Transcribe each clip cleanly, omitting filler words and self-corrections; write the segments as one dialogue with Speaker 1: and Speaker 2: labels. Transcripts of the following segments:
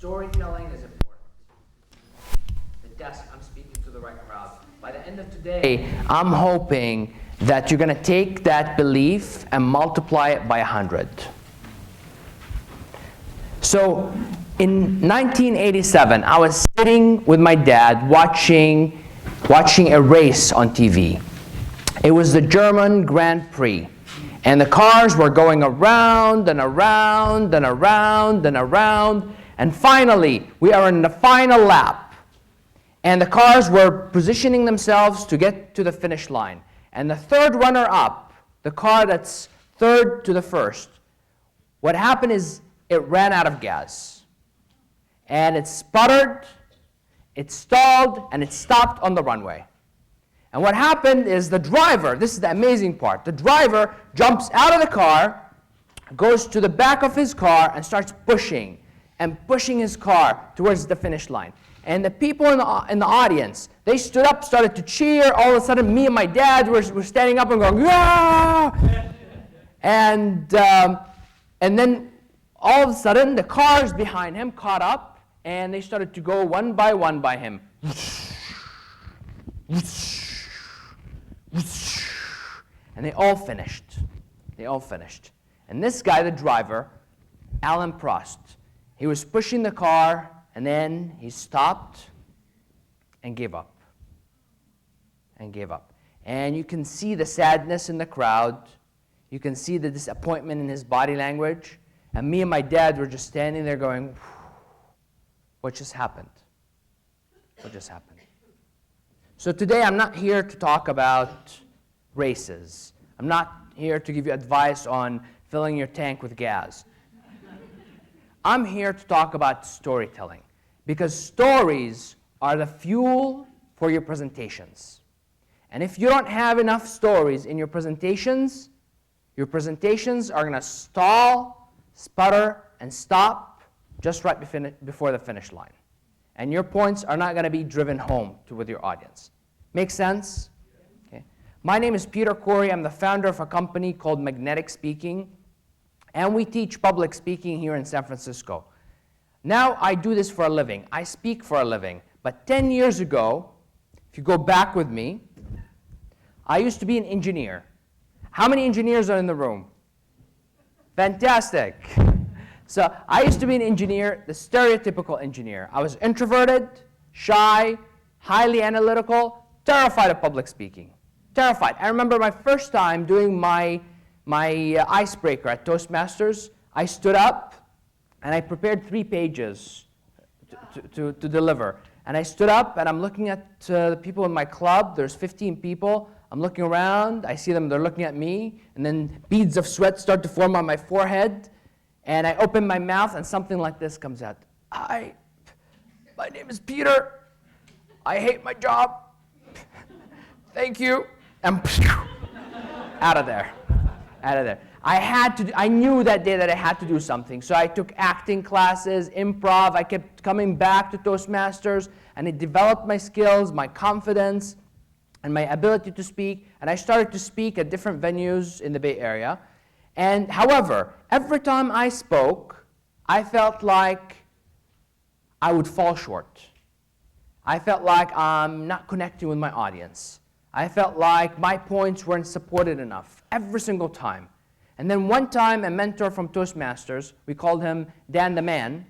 Speaker 1: Storytelling is important. The desk, I'm speaking to the right crowd. By the end of today, I'm hoping that you're going to take that belief and multiply it by 100. So in 1987, I was sitting with my dad watching a race on TV. It was the German Grand Prix. And the cars were going around and around and around and around. And finally, we are in the final lap. And the cars were positioning themselves to get to the finish line. And the third runner-up, the car that's third to the first, what happened is it ran out of gas. And it sputtered, it stalled, and it stopped on the runway. And what happened is the driver, this is the amazing part, the driver jumps out of the car, goes to the back of his car, and starts pushing his car towards the finish line. And the people in the audience, they stood up, started to cheer. All of a sudden, me and my dad were standing up and going, "Yeah!" And then all of a sudden, the cars behind him caught up, and they started to go one by him. And they all finished. And this guy, the driver, Alan Prost, he was pushing the car, and then he stopped and gave up. And you can see the sadness in the crowd. You can see the disappointment in his body language. And me and my dad were just standing there going, what just happened? So today I'm not here to talk about races. I'm not here to give you advice on filling your tank with gas. I'm here to talk about storytelling, because stories are the fuel for your presentations. And if you don't have enough stories in your presentations are going to stall, sputter, and stop just right before the finish line. And your points are not going to be driven home with your audience. Make sense? Okay. My name is Peter Khoury. I'm the founder of a company called Magnetic Speaking. And we teach public speaking here in San Francisco. Now I do this for a living. I speak for a living. But 10 years ago, if you go back with me, I used to be an engineer. How many engineers are in the room? Fantastic. So I used to be an engineer, the stereotypical engineer. I was introverted, shy, highly analytical, terrified of public speaking. Terrified. I remember my first time doing my icebreaker at Toastmasters. I stood up and I prepared 3 pages to deliver. And I stood up and I'm looking at the people in my club. There's 15 people. I'm looking around. I see them. They're looking at me. And then beads of sweat start to form on my forehead. And I open my mouth, and something like this comes out. Hi, my name is Peter. I hate my job. Thank you. And out of there. I knew that day that I had to do something. So I took acting classes, improv. I kept coming back to Toastmasters, and it developed my skills, my confidence, and my ability to speak. And I started to speak at different venues in the Bay Area. And however, every time I spoke, I felt like I would fall short. I felt like I'm not connecting with my audience. I felt like my points weren't supported enough every single time. And then one time, a mentor from Toastmasters, we called him Dan the Man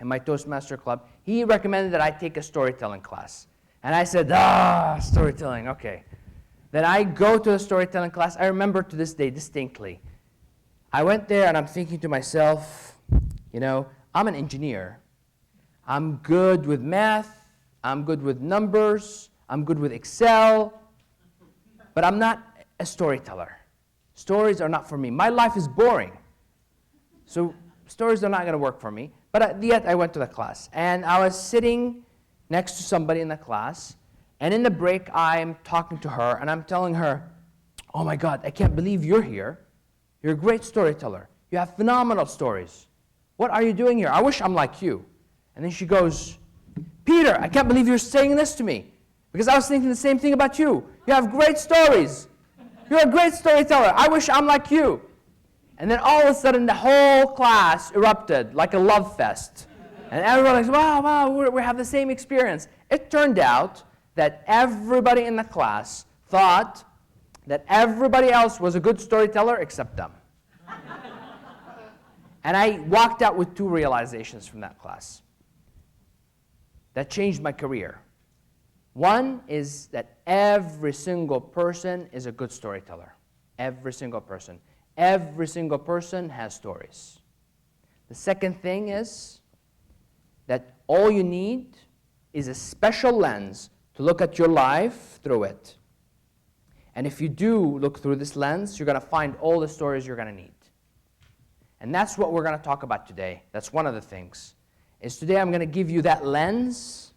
Speaker 1: in my Toastmaster club, he recommended that I take a storytelling class. And I said, storytelling, okay. Then I go to the storytelling class. I remember to this day distinctly. I went there and I'm thinking to myself, I'm an engineer. I'm good with math. I'm good with numbers. I'm good with Excel. But I'm not a storyteller. Stories are not for me. My life is boring. So stories are not going to work for me. But yet I went to the class. And I was sitting next to somebody in the class. And in the break, I'm talking to her. And I'm telling her, oh my God, I can't believe you're here. You're a great storyteller. You have phenomenal stories. What are you doing here? I wish I'm like you. And then she goes, Peter, I can't believe you're saying this to me. Because I was thinking the same thing about you. You have great stories. You're a great storyteller. I wish I'm like you. And then all of a sudden, the whole class erupted like a love fest. And everybody's, wow, we have the same experience. It turned out that everybody in the class thought that everybody else was a good storyteller except them. And I walked out with 2 realizations from that class that changed my career. One is that every single person is a good storyteller. Every single person. Every single person has stories. The second thing is that all you need is a special lens to look at your life through it. And if you do look through this lens, you're going to find all the stories you're going to need. And that's what we're going to talk about today. That's one of the things. Is today I'm going to give you that lens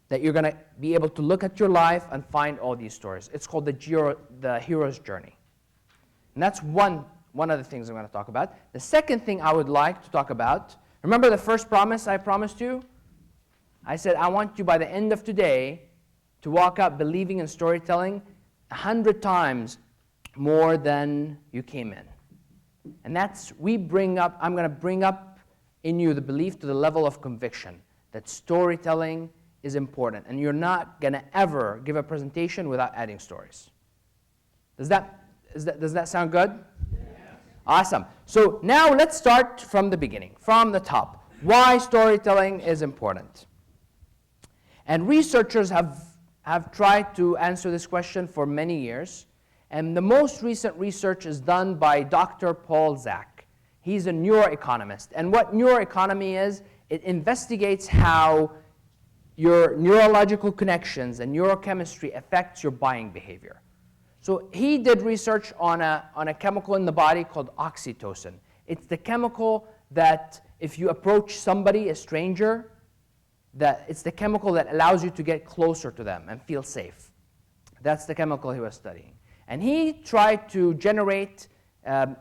Speaker 1: that you're going to be able to look at your life and find all these stories. It's called the hero's journey. And that's one of the things I'm going to talk about. The second thing I would like to talk about, remember the first promise I promised you? I said, I want you by the end of today to walk out believing in storytelling 100 times more than you came in. And that's, I'm going to bring up in you the belief to the level of conviction that storytelling is important. And you're not going to ever give a presentation without adding stories. Does that sound good? Yeah. Awesome. So now let's start from the beginning, from the top. Why storytelling is important. And researchers have tried to answer this question for many years. And the most recent research is done by Dr. Paul Zak. He's a neuroeconomist. And what neuroeconomy is, it investigates how your neurological connections and neurochemistry affects your buying behavior. So he did research on a chemical in the body called oxytocin. It's the chemical that if you approach somebody, a stranger, that it's the chemical that allows you to get closer to them and feel safe. That's the chemical he was studying. And he tried to generate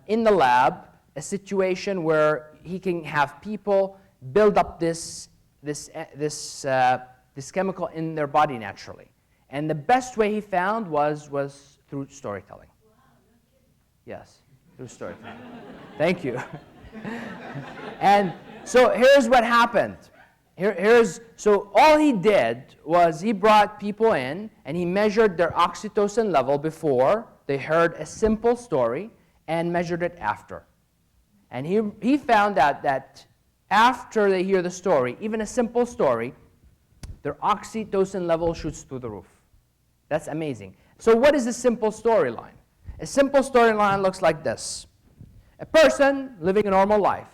Speaker 1: in the lab a situation where he can have people build up this chemical in their body naturally. And the best way he found was through storytelling. Wow, no kidding. Yes, through storytelling. Thank you. And so here's what happened. So all he did was he brought people in and he measured their oxytocin level before they heard a simple story and measured it after. And he found out that after they hear the story, even a simple story, their oxytocin level shoots through the roof. That's amazing. So what is a simple storyline? A simple storyline looks like this. A person living a normal life.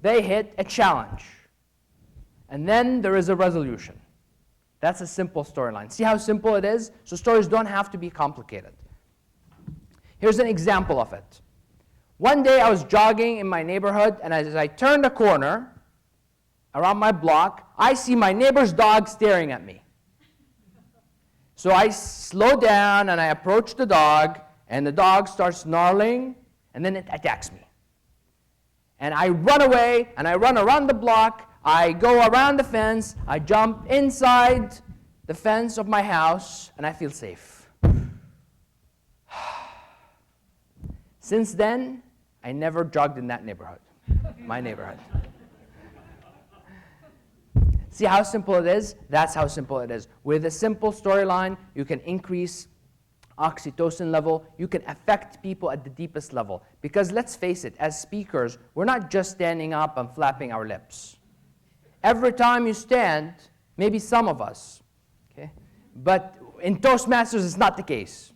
Speaker 1: They hit a challenge. And then there is a resolution. That's a simple storyline. See how simple it is? So stories don't have to be complicated. Here's an example of it. One day I was jogging in my neighborhood, and as I turned a corner around my block, I see my neighbor's dog staring at me. So I slow down and I approach the dog, and the dog starts snarling, and then it attacks me. And I run away, and I run around the block. I go around the fence, I jump inside the fence of my house, and I feel safe. Since then, I never jogged in that neighborhood, my neighborhood. See how simple it is? That's how simple it is. With a simple storyline, you can increase oxytocin level. You can affect people at the deepest level. Because let's face it, as speakers, we're not just standing up and flapping our lips. Every time you stand, maybe some of us, okay? But in Toastmasters, it's not the case.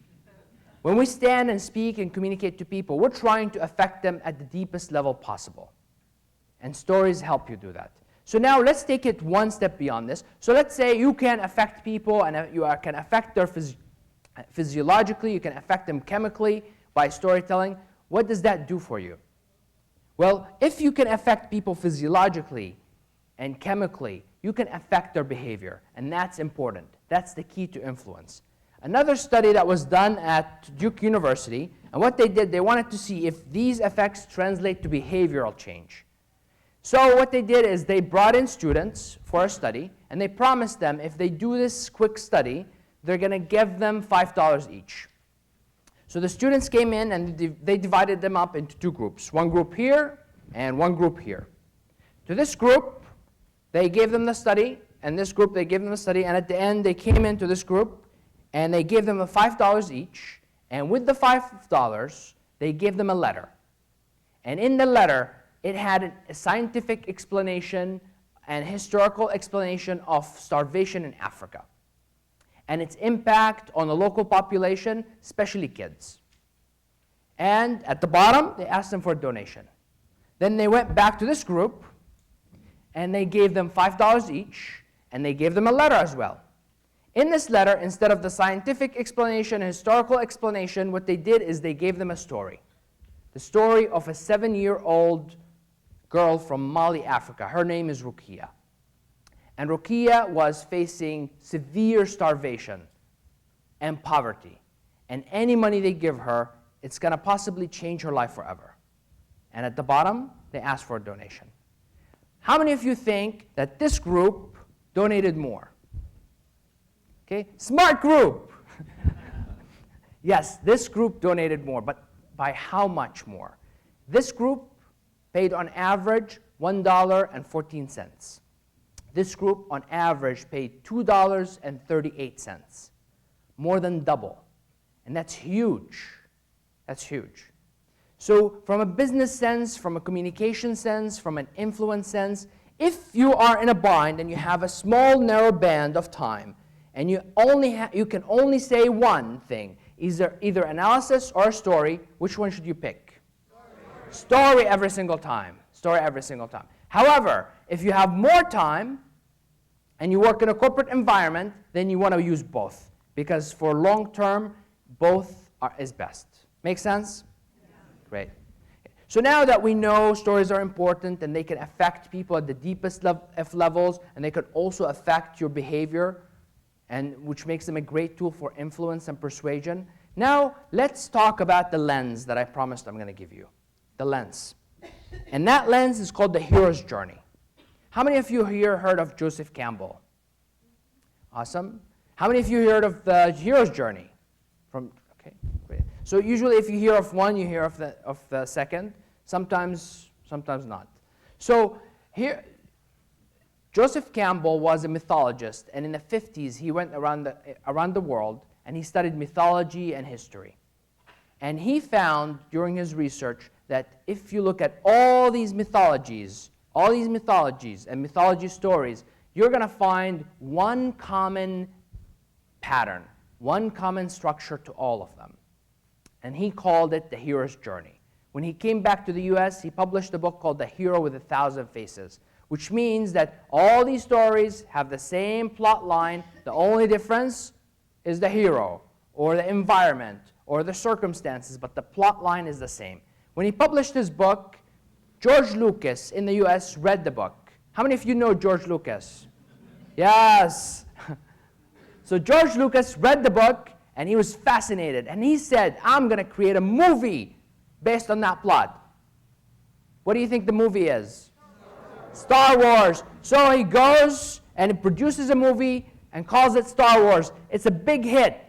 Speaker 1: When we stand and speak and communicate to people, we're trying to affect them at the deepest level possible. And stories help you do that. So now let's take it one step beyond this. So let's say you can affect people and you can affect their physiologically, you can affect them chemically by storytelling. What does that do for you? Well, if you can affect people physiologically and chemically, you can affect their behavior, and that's important. That's the key to influence. Another study that was done at Duke University, and what they did, they wanted to see if these effects translate to behavioral change. So what they did is they brought in students for a study, and they promised them if they do this quick study, they're going to give them $5 each. So the students came in, and they divided them up into 2 groups, one group here and one group here. To this group, they gave them the study, and this group, they gave them the study, and at the end, they came into this group, and they gave them $5 each, and with the $5, they gave them a letter. And in the letter, it had a scientific explanation and historical explanation of starvation in Africa and its impact on the local population, especially kids. And at the bottom, they asked them for a donation. Then they went back to this group, and they gave them $5 each, and they gave them a letter as well. In this letter, instead of the scientific explanation and historical explanation, what they did is they gave them a story. The story of a 7-year-old girl from Mali, Africa. Her name is Rukia. And Rukia was facing severe starvation and poverty. And any money they give her, it's going to possibly change her life forever. And at the bottom, they asked for a donation. How many of you think that this group donated more? Okay, smart group. Yes, this group donated more, but by how much more? This group paid on average $1.14. This group on average paid $2.38, more than double. And that's huge. That's huge. So from a business sense, from a communication sense, from an influence sense, if you are in a bind and you have a small, narrow band of time, and you can only say one thing, either analysis or a story, which one should you pick? Story every single time. Story every single time. However, if you have more time and you work in a corporate environment, then you want to use both. Because for long term, both is best. Make sense? Yeah. Great. So now that we know stories are important and they can affect people at the deepest of levels, and they can also affect your behavior, and which makes them a great tool for influence and persuasion. Now, let's talk about the lens that I promised I'm going to give you. The lens. And that lens is called the hero's journey. How many of you here heard of Joseph Campbell? Awesome. How many of you heard of the hero's journey? Okay, great. So usually if you hear of one, you hear of the second. Sometimes not. So here, Joseph Campbell was a mythologist, and in the 50s, he went around the world, and he studied mythology and history. And he found, during his research, that if you look at all these mythologies and mythology stories, you're going to find one common pattern, one common structure to all of them. And he called it the hero's journey. When he came back to the US, he published a book called The Hero with 1,000 Faces, which means that all these stories have the same plot line. The only difference is the hero, or the environment, or the circumstances, but the plot line is the same. When he published his book, George Lucas in the US read the book. How many of you know George Lucas? Yes. So George Lucas read the book, and he was fascinated. And he said, I'm going to create a movie based on that plot. What do you think the movie is? Star Wars. So he goes and he produces a movie and calls it Star Wars. It's a big hit.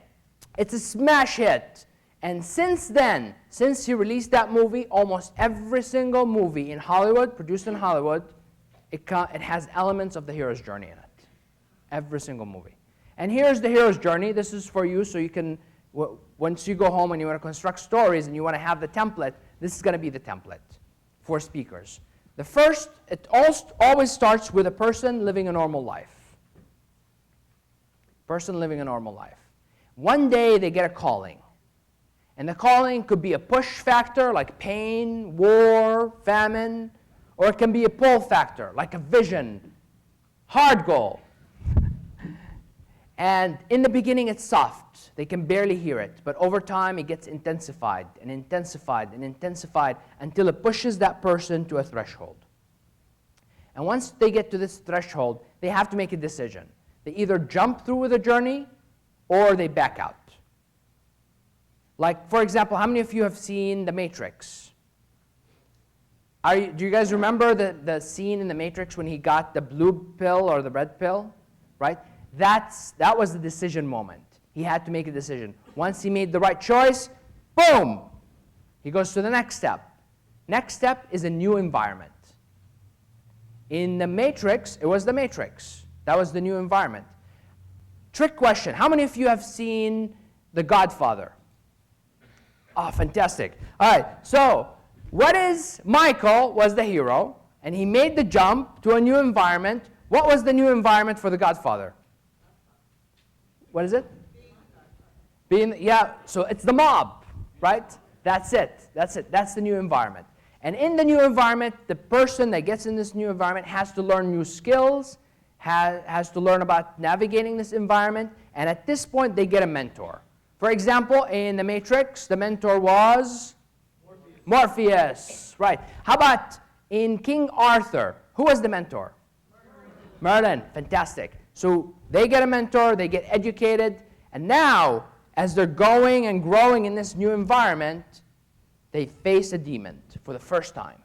Speaker 1: It's a smash hit. And since then, since he released that movie, almost every single movie in Hollywood, produced in Hollywood, it has elements of the hero's journey in it. Every single movie. And here's the hero's journey. This is for you, so you can, once you go home and you want to construct stories and you want to have the template, this is going to be the template for speakers. The first, it always starts with a person living a normal life. Person living a normal life. One day they get a calling. And the calling could be a push factor, like pain, war, famine, or it can be a pull factor, like a vision, hard goal. And in the beginning, it's soft. They can barely hear it. But over time, it gets intensified and intensified and intensified until it pushes that person to a threshold. And once they get to this threshold, they have to make a decision. They either jump through the journey or they back out. Like, for example, how many of you have seen The Matrix? Do you guys remember the scene in The Matrix when he got the blue pill or the red pill? Right? That was the decision moment. He had to make a decision. Once he made the right choice, boom! He goes to the next step. Next step is a new environment. In the Matrix, it was the Matrix. That was the new environment. Trick question. How many of you have seen The Godfather? Oh, fantastic. All right, so Michael was the hero, and he made the jump to a new environment. What was the new environment for The Godfather? What is it? So it's the mob, right? That's it. That's the new environment. And in the new environment, the person that gets in this new environment has to learn new skills, has to learn about navigating this environment, and at this point, they get a mentor. For example, in the Matrix, the mentor was? Morpheus. Right. How about in King Arthur? Who was the mentor? Merlin. Fantastic. So they get a mentor, they get educated, and now, as they're going and growing in this new environment, they face a demon for the first time.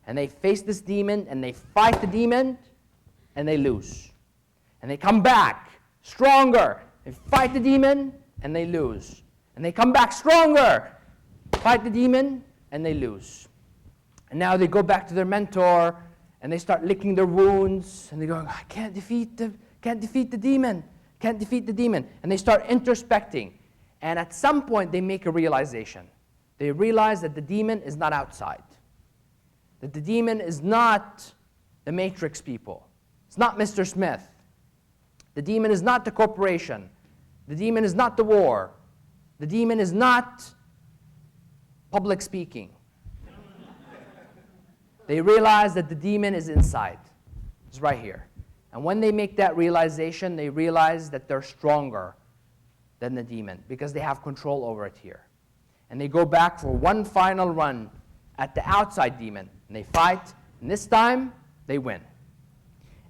Speaker 1: And they face this demon, and they fight the demon, and they lose. And they come back stronger. They fight the demon, and they lose. And they come back stronger, fight the demon, and they lose. And now they go back to their mentor, and they start licking their wounds, and they go, I can't defeat the demon. Can't defeat the demon. And they start introspecting. And at some point, they make a realization. They realize that the demon is not outside. That the demon is not the Matrix people. It's not Mr. Smith. The demon is not the corporation. The demon is not the war. The demon is not public speaking. They realize that the demon is inside. It's right here. And when they make that realization, they realize that they're stronger than the demon because they have control over it here. And they go back for one final run at the outside demon. And they fight, and this time, they win.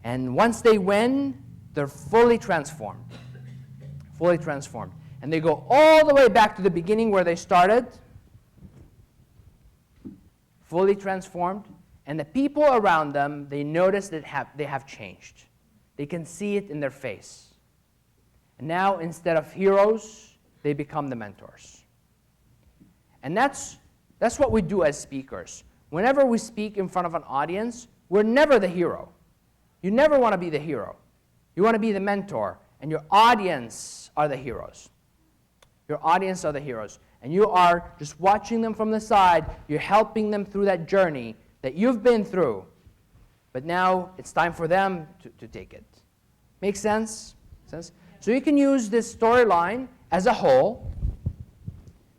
Speaker 1: And once they win, they're fully transformed. Fully transformed. And they go all the way back to the beginning where they started. Fully transformed. And the people around them, they notice that they have changed. They can see it in their face. And now, instead of heroes, they become the mentors. And that's what we do as speakers. Whenever we speak in front of an audience, we're never the hero. You never want to be the hero. You want to be the mentor, and your audience are the heroes. Your audience are the heroes. And you are just watching them from the side. You're helping them through that journey that you've been through. But now it's time for them to take it. Make sense? Sense? So you can use this storyline as a whole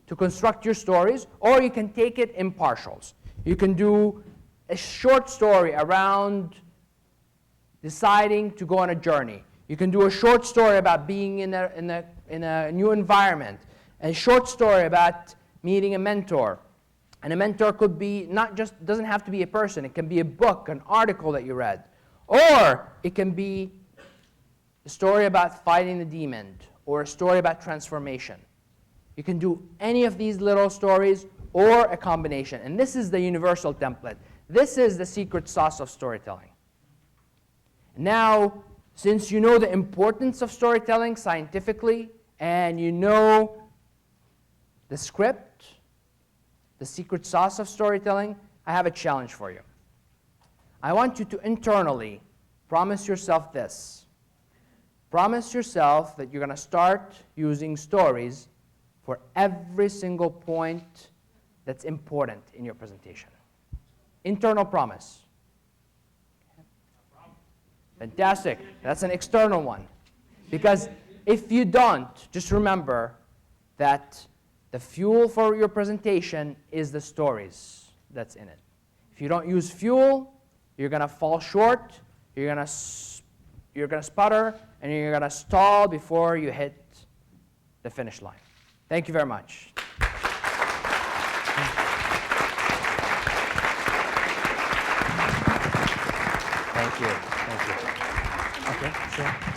Speaker 1: to construct your stories, or you can take it in partials. You can do a short story around deciding to go on a journey. You can do a short story about being in a new environment, a short story about meeting a mentor. And a mentor could be doesn't have to be a person. It can be a book, an article that you read. Or it can be a story about fighting the demon, or a story about transformation. You can do any of these little stories or a combination. And this is the universal template. This is the secret sauce of storytelling. Now, since you know the importance of storytelling scientifically, and you know the script, the secret sauce of storytelling, I have a challenge for you. I want you to internally promise yourself this. Promise yourself that you're going to start using stories for every single point that's important in your presentation. Internal promise. Fantastic. That's an external one. Because if you don't, just remember that the fuel for your presentation is the stories that's in it. If you don't use fuel, you're going to fall short, you're going to sputter, and you're going to stall before you hit the finish line. Thank you very much. Thank you. Okay, sure.